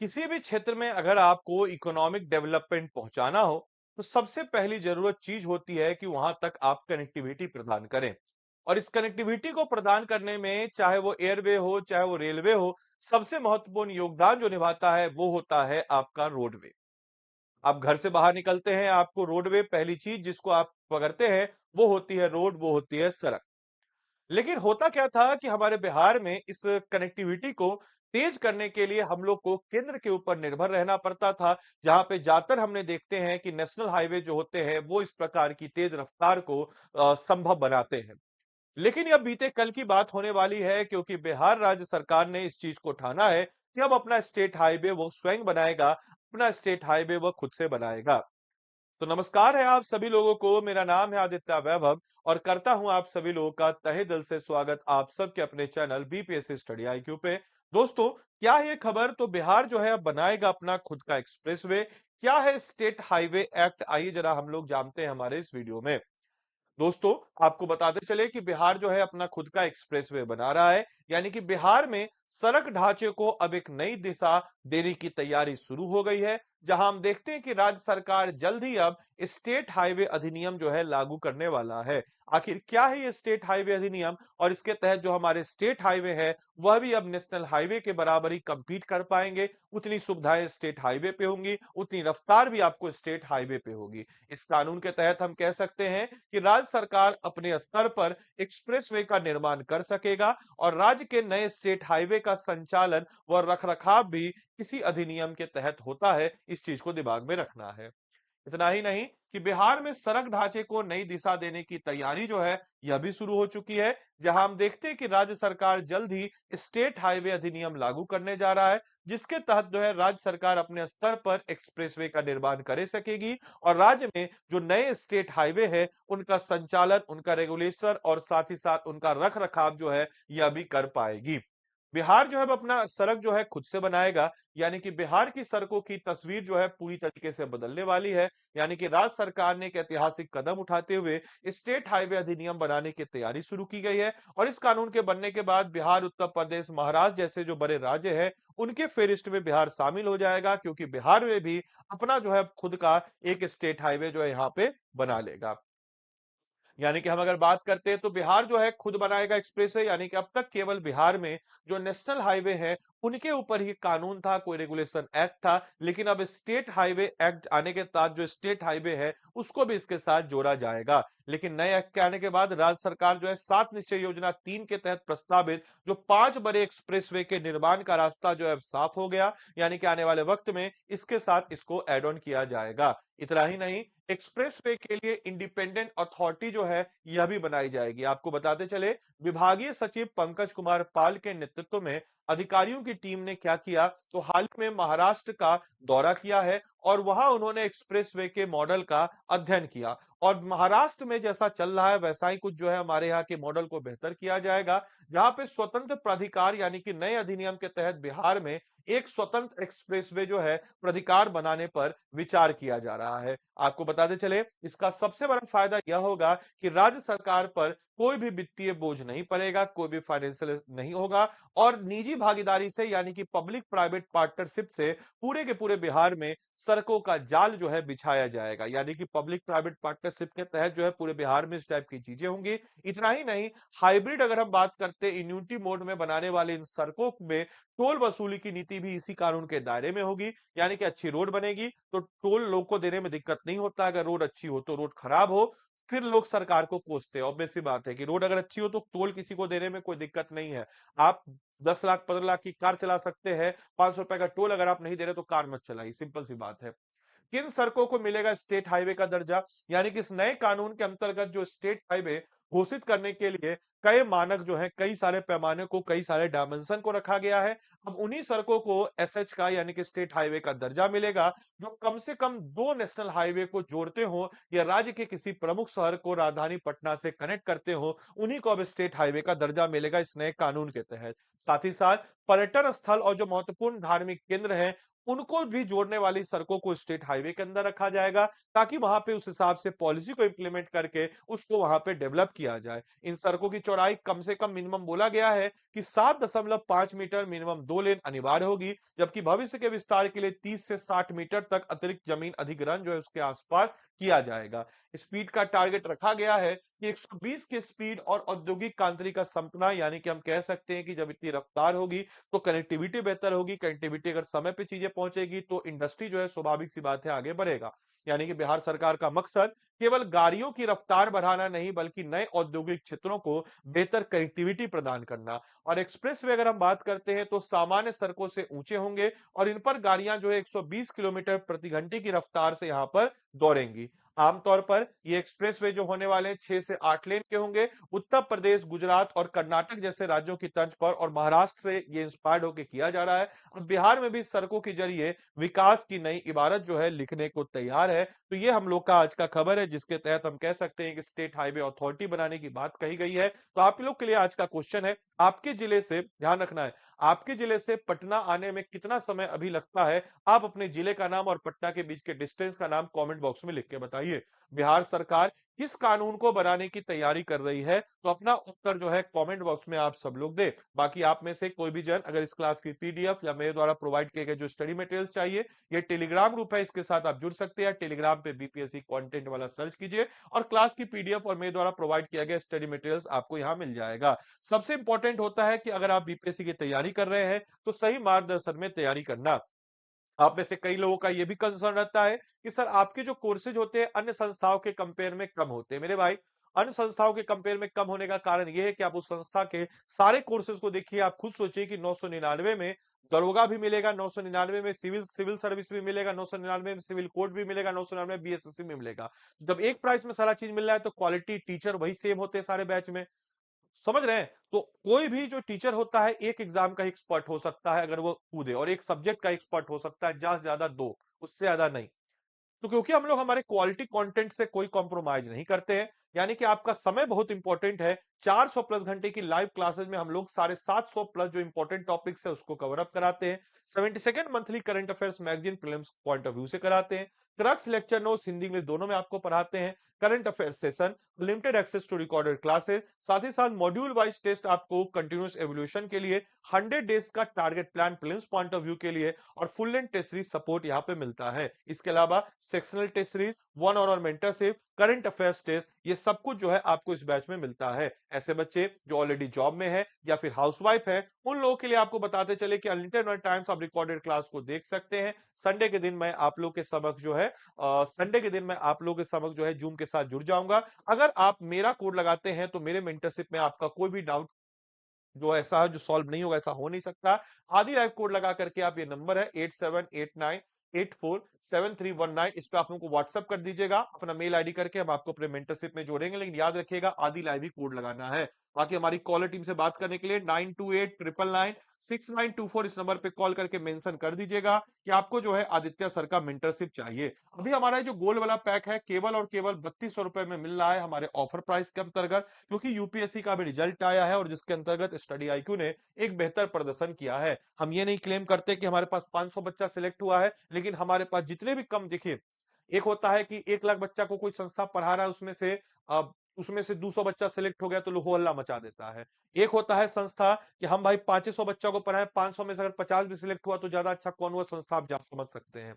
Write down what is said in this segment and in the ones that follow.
किसी भी क्षेत्र में अगर आपको इकोनॉमिक डेवलपमेंट पहुंचाना हो तो सबसे पहली जरूरत चीज होती है कि वहां तक आप कनेक्टिविटी प्रदान करें। और इस कनेक्टिविटी को प्रदान करने में चाहे वो एयरवे हो चाहे वो रेलवे हो, सबसे महत्वपूर्ण योगदान जो निभाता है वो होता है आपका रोडवे। आप घर से बाहर निकलते हैं, आपको रोडवे पहली चीज जिसको आप पकड़ते हैं वो होती है रोड, वो होती है सड़क। लेकिन होता क्या था कि हमारे बिहार में इस कनेक्टिविटी को तेज करने के लिए हम लोग को केंद्र के ऊपर निर्भर रहना पड़ता था, जहां पे जाकर हमने देखते हैं कि नेशनल हाईवे जो होते हैं वो इस प्रकार की तेज रफ्तार को संभव बनाते हैं। लेकिन यह बीते कल की बात होने वाली है, क्योंकि बिहार राज्य सरकार ने इस चीज को ठाना है कि अब अपना स्टेट हाईवे वो स्वयं बनाएगा, अपना स्टेट हाईवे वो खुद से बनाएगा। तो नमस्कार है आप सभी लोगों को, मेरा नाम है आदित्य वैभव और करता हूं आप सभी लोगों का तहे दिल से स्वागत आप सबके अपने चैनल बीपीएससी स्टडी आईक्यू पे। दोस्तों, क्या है ये खबर? तो बिहार जो है अब बनाएगा अपना खुद का एक्सप्रेसवे। क्या है स्टेट हाईवे एक्ट? आइए जरा हम लोग जानते हैं हमारे इस वीडियो में। दोस्तों, आपको बताते चले कि बिहार जो है अपना खुद का एक्सप्रेसवे बना रहा है, यानी कि बिहार में सड़क ढांचे को अब एक नई दिशा देने की तैयारी शुरू हो गई है, जहां हम देखते हैं कि राज्य सरकार जल्द ही अब स्टेट हाईवे अधिनियम जो है लागू करने वाला है। आखिर क्या है ये स्टेट हाईवे अधिनियम? और इसके तहत जो हमारे स्टेट हाईवे है वह भी अब नेशनल हाईवे के बराबर ही कंपीट कर पाएंगे। उतनी सुविधाएं स्टेट हाईवे पे होंगी, उतनी रफ्तार भी आपको स्टेट हाईवे पे होगी। इस कानून के तहत हम कह सकते हैं कि राज्य सरकार अपने स्तर पर एक्सप्रेसवे का निर्माण कर सकेगा और राज्य के नए स्टेट हाईवे का संचालन व रखरखाव भी किसी अधिनियम के तहत होता है। इस चीज को दिमाग में रखना है। इतना ही नहीं कि बिहार में सड़क ढांचे को नई दिशा देने की तैयारी जो है यह भी शुरू हो चुकी है, जहां हम देखते हैं कि राज्य सरकार जल्द ही स्टेट हाईवे अधिनियम लागू करने जा रहा है, जिसके तहत जो है राज्य सरकार अपने स्तर पर एक्सप्रेसवे का निर्माण कर सकेगी और राज्य में जो नए स्टेट हाईवे है उनका संचालन, उनका रेगुलेशन और साथ ही साथ उनका रख रखाव जो है यह भी कर पाएगी। बिहार जो है अब अपना सड़क जो है खुद से बनाएगा, यानी कि बिहार की सड़कों की तस्वीर जो है पूरी तरीके से बदलने वाली है। यानी कि राज्य सरकार ने एक ऐतिहासिक कदम उठाते हुए स्टेट हाईवे अधिनियम बनाने की तैयारी शुरू की गई है और इस कानून के बनने के बाद बिहार, उत्तर प्रदेश, महाराष्ट्र जैसे जो बड़े राज्य हैं उनके फेरिस्ट में बिहार शामिल हो जाएगा, क्योंकि बिहार में भी अपना जो है खुद का एक स्टेट हाईवे जो है यहाँ पे बना लेगा। यानी कि हम अगर बात करते हैं तो बिहार जो है खुद बनाएगा एक्सप्रेसवे, यानी कि अब तक केवल बिहार में जो नेशनल हाईवे है उनके ऊपर ही कानून था, कोई रेगुलेशन एक्ट था। लेकिन अब स्टेट हाईवे एक्ट आने के साथ जो स्टेट हाईवे है उसको भी इसके साथ जोड़ा जाएगा। लेकिन नए एक्ट के आने के बाद राज्य सरकार जो है 7 निश्चय योजना 3 के तहत प्रस्तावित जो 5 बड़े एक्सप्रेसवे के निर्माण का रास्ता जो है अब साफ हो गया। यानी कि आने वाले वक्त में इसके साथ इसको एड ऑन किया जाएगा। इतना ही नहीं, एक्सप्रेसवे के लिए इंडिपेंडेंट अथॉरिटी जो है यह भी बनाई जाएगी। आपको बताते चले, विभागीय सचिव पंकज कुमार पाल के नेतृत्व में अधिकारियों की टीम ने क्या किया, तो हाल में महाराष्ट्र का दौरा किया है और वहां उन्होंने एक्सप्रेसवे के मॉडल का अध्ययन किया। और महाराष्ट्र में जैसा चल रहा है वैसा ही कुछ जो है हमारे यहाँ के मॉडल को बेहतर किया जाएगा, जहां पे स्वतंत्र प्राधिकार यानी कि नए अधिनियम के तहत बिहार में एक स्वतंत्र एक्सप्रेसवे जो है प्राधिकार बनाने पर विचार किया जा रहा है। आपको बताते चले, इसका सबसे बड़ा फायदा यह होगा कि राज्य सरकार पर कोई भी वित्तीय बोझ नहीं पड़ेगा, कोई भी फाइनेंशियल नहीं होगा और निजी भागीदारी से यानी कि पब्लिक प्राइवेट पार्टनरशिप से पूरे के पूरे बिहार में सड़कों का जाल जो है बिछाया जाएगा। यानी कि पब्लिक प्राइवेट पार्टनरशिप के तहत जो है पूरे बिहार में इस टाइप की चीजें होंगी। इतना ही नहीं, हाइब्रिड अगर हम बात करते हैं इन्यूनिटी मोड में बनाने वाले इन सड़कों में टोल वसूली की नीति भी इसी कानून के दायरे में होगी। यानी कि अच्छी रोड बनेगी तो टोल लोग को देने में दिक्कत नहीं होता। अगर रोड अच्छी हो तो, रोड खराब हो फिर लोग सरकार को कोसते हैं। ऑब्वियस सी बात है कि रोड अगर अच्छी हो तो टोल किसी को देने में कोई दिक्कत नहीं है। आप 10 लाख 15 लाख की कार चला सकते हैं, 500 रुपए का टोल अगर आप नहीं दे रहे तो कार मत चलाइए, सिंपल सी बात है। किन सड़कों को मिलेगा स्टेट हाईवे का दर्जा? यानी कि इस नए कानून के अंतर्गत जो स्टेट हाईवे घोषित करने के लिए कई मानक जो है, कई सारे पैमाने को, कई सारे डायमेंशन को रखा गया है। अब उन्हीं सड़कों को एसएच का यानी कि स्टेट हाईवे का दर्जा मिलेगा, जो कम से कम 2 नेशनल हाईवे को जोड़ते हो या राज्य के किसी प्रमुख शहर को राजधानी पटना से कनेक्ट करते हो, उन्हीं को अब स्टेट हाईवे का दर्जा मिलेगा इस नए कानून के तहत। साथ ही साथ पर्यटन स्थल और जो महत्वपूर्ण धार्मिक केंद्र है उनको भी जोड़ने वाली सड़कों को स्टेट हाईवे के अंदर रखा जाएगा, ताकि वहां पे उस हिसाब से पॉलिसी को इंप्लीमेंट करके उसको वहां पे डेवलप किया जाए। इन सड़कों की चौड़ाई कम से कम मिनिमम बोला गया है कि 7.5 मीटर, मिनिमम 2 लेन अनिवार्य होगी, जबकि भविष्य के विस्तार के लिए 30 से 60 मीटर तक अतिरिक्त जमीन अधिग्रहण जो है उसके आसपास किया जाएगा। स्पीड का टारगेट रखा गया है कि 120 की स्पीड और औद्योगिक क्रांति का सपना, यानी कि हम कह सकते हैं कि जब इतनी रफ्तार होगी तो कनेक्टिविटी बेहतर होगी। कनेक्टिविटी अगर समय पे चीजें पहुंचेगी तो इंडस्ट्री जो है स्वाभाविक सी बात है आगे बढ़ेगा। यानी कि बिहार सरकार का मकसद केवल गाड़ियों की रफ्तार बढ़ाना नहीं, बल्कि नए औद्योगिक क्षेत्रों को बेहतर कनेक्टिविटी प्रदान करना। और एक्सप्रेस वे अगर हम बात करते हैं तो सामान्य सड़कों से ऊंचे होंगे और इन पर गाड़ियां जो है 120 किलोमीटर प्रति घंटे की रफ्तार से यहां पर दौड़ेंगी। आमतौर पर ये एक्सप्रेसवे जो होने वाले हैं 6 से 8 लेन के होंगे। उत्तर प्रदेश, गुजरात और कर्नाटक जैसे राज्यों की तर्ज पर और महाराष्ट्र से ये इंस्पायर्ड होकर किया जा रहा है। और बिहार में भी सड़कों के जरिए विकास की नई इबारत जो है लिखने को तैयार है। तो ये हम लोग का आज का खबर है, जिसके तहत हम कह सकते हैं कि स्टेट हाईवे अथॉरिटी बनाने की बात कही गई है। तो आप लोग के लिए आज का क्वेश्चन है, आपके जिले से ध्यान रखना है, आपके जिले से पटना आने में कितना समय अभी लगता है? आप अपने जिले का नाम और पटना के बीच के डिस्टेंस का नाम कमेंट बॉक्स में लिख के बताइए। बिहार सरकार किस कानून को बनाने की तैयारी कर रही है? तो अपना उत्तर जो है कमेंट बॉक्स में आप सब लोग दें। बाकी आप में से कोई भी जन अगर इस क्लास की पीडीएफ या मेरे द्वारा प्रोवाइड किए गए जो स्टडी मटेरियल्स चाहिए, ये टेलीग्राम ग्रुप है, इसके साथ आप जुड़ सकते हैं। टेलीग्राम पे बीपीएससी कंटेंट वाला सर्च कीजिए और क्लास की पीडीएफ और मेरे द्वारा प्रोवाइड किया गया स्टडी मटेरियल्स आपको यहां मिल जाएगा। सबसे इंपॉर्टेंट होता है कि अगर आप बीपीएससी की तैयारी कर रहे हैं तो सही मार्गदर्शन में तैयारी करना। आप में से कई लोगों का यह भी कंसर्न रहता है कि सर आपके जो कोर्सेज होते हैं अन्य संस्थाओं के कंपेयर में कम होते हैं। मेरे भाई, अन्य संस्थाओं के कंपेयर में कम होने का कारण यह है कि आप उस संस्था के सारे कोर्सेज को देखिए। आप खुद सोचिए कि 999 में दरोगा भी मिलेगा, 999 में सिविल सिविल सर्विस भी मिलेगा, 999 में सिविल कोड भी मिलेगा, 999 में बीएसएससी भी मिलेगा। जब एक प्राइस में सारा चीज मिल रहा है तो क्वालिटी टीचर वही सेम होते हैं सारे बैच में। समझ रहे हैं? तो कोई भी जो टीचर होता है एक एग्जाम का एक्सपर्ट हो सकता है अगर वो कूदे, और एक सब्जेक्ट का एक्सपर्ट हो सकता है ज्यादा से ज्यादा दो, उससे ज्यादा नहीं। तो क्योंकि हम लोग हमारे क्वालिटी कंटेंट से कोई कॉम्प्रोमाइज नहीं करते हैं, यानी कि आपका समय बहुत इंपॉर्टेंट है। 400 प्लस घंटे की लाइव क्लासेस में हम लोग 750 प्लस जो इंपॉर्टेंट टॉपिक्स है उसको कवर अप कराते हैं। 72nd monthly current affairs magazine prelims point of view से कराते हैं। Crux lecture notes Hindi English दोनों में आपको पढ़ाते हैं। Current affair session, limited access to recorded classes, साथ ही साथ मॉड्यूल वाइज टेस्ट आपको कंटिन्यूस एवोल्यूशन के लिए, 100 डेज का target plan prelims point of view के लिए और full length test series support यहां पे मिलता है। इसके अलावा sectional test series, 1 on 1 mentorship, current affairs test, ये सब कुछ जो है आपको इस बैच में मिलता है। ऐसे बच्चे जो ऑलरेडी जॉब में है या फिर हाउसवाइफ है, उन लोगों के लिए आपको बताते चले कि अनलिमिटेड टाइम्स आप रिकॉर्डेड क्लास को देख सकते हैं। संडे के दिन मैं आप लोग के सबक जो है संडे के दिन मैं आप लोगों के सबक जो है जूम के साथ जुड़ जाऊंगा। अगर आप मेरा कोड लगाते हैं तो मेरे मेंटरशिप में आपका कोई भी डाउट जो ऐसा है जो सॉल्व नहीं होगा, ऐसा हो नहीं सकता। आदि लाइव कोड लगा करके आप, ये नंबर है 8789847319, इस पे आप लोगों को व्हाट्सएप कर दीजिएगा अपना मेल आईडी करके, हम आपको अपने मेंटरशिप में जोड़ेंगे। लेकिन याद रखिएगा आदि लाइव ही कोड लगाना है। बाकी हमारी कॉलर टीम से बात करने के लिए 9289996924 इस नंबर पे कॉल करके मेंशन कर दीजिएगा कि आपको जो है आदित्य सर का मेंटरशिप चाहिए। अभी हमारा जो गोल्ड वाला पैक है केवल और केवल 3200 रुपए में मिल रहा है हमारे ऑफर प्राइस के अंतर्गत, क्योंकि यूपीएससी का भी रिजल्ट आया है और जिसके अंतर्गत स्टडी आईक्यू ने एक बेहतर प्रदर्शन किया है। हम ये नहीं क्लेम करते कि हमारे पास 500 बच्चा सिलेक्ट हुआ है, लेकिन हमारे पास जितने भी कम, देखिए एक होता है कि 1 लाख बच्चा को कोई संस्था पढ़ा रहा है, उसमें से 200 बच्चा सिलेक्ट हो गया तो हो हल्ला मचा देता है। एक होता है संस्था कि हम भाई 500 बच्चा को पढ़ाएं, 500 में से अगर 50 भी सिलेक्ट हुआ तो ज्यादा अच्छा कौन हुआ संस्था, आप जा समझ सकते हैं।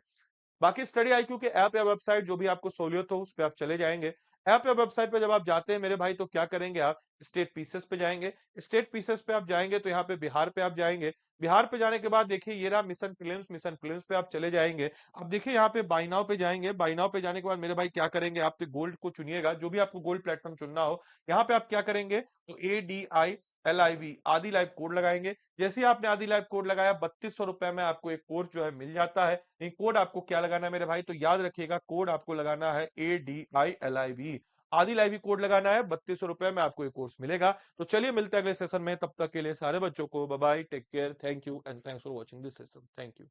बाकी स्टडी आईक्यू के ऐप या वेबसाइट जो भी आपको सहूलियत हो उस पे आप चले जाएंगे। ऐप या वेबसाइट पे जब आप जाते हैं मेरे भाई तो क्या करेंगे, आप स्टेट पीसेस पे जाएंगे। स्टेट पीसेस पे आप जाएंगे तो यहाँ पे बिहार पे आप जाएंगे। बिहार पे जाने के बाद देखिए ये रहा मिशन प्रीलिम्स, मिशन प्रीलिम्स पे आप चले जाएंगे। अब देखिए यहाँ पे बाय नाउ पे जाएंगे। बाय नाउ पे जाने के बाद मेरे भाई क्या करेंगे, आप तो गोल्ड को चुनिएगा, जो भी आपको गोल्ड प्लेटफॉर्म चुनना हो। यहाँ पे आप क्या करेंगे तो ADILIV आदि लाइव कोड लगाएंगे। जैसे ही आपने आदि लाइव कोड लगाया 3200 रुपए में आपको एक कोर्स जो है मिल जाता है। ये कोड आपको क्या लगाना है मेरे भाई, तो याद रखिएगा कोड आपको लगाना है ADILIV आदि लाइव कोड लगाना है। 3200 रुपए में आपको ये कोर्स मिलेगा। तो चलिए मिलते हैं अगले सेशन में, तब तक के लिए सारे बच्चों को bye bye, take care, thank you and thanks for watching this session, thank you.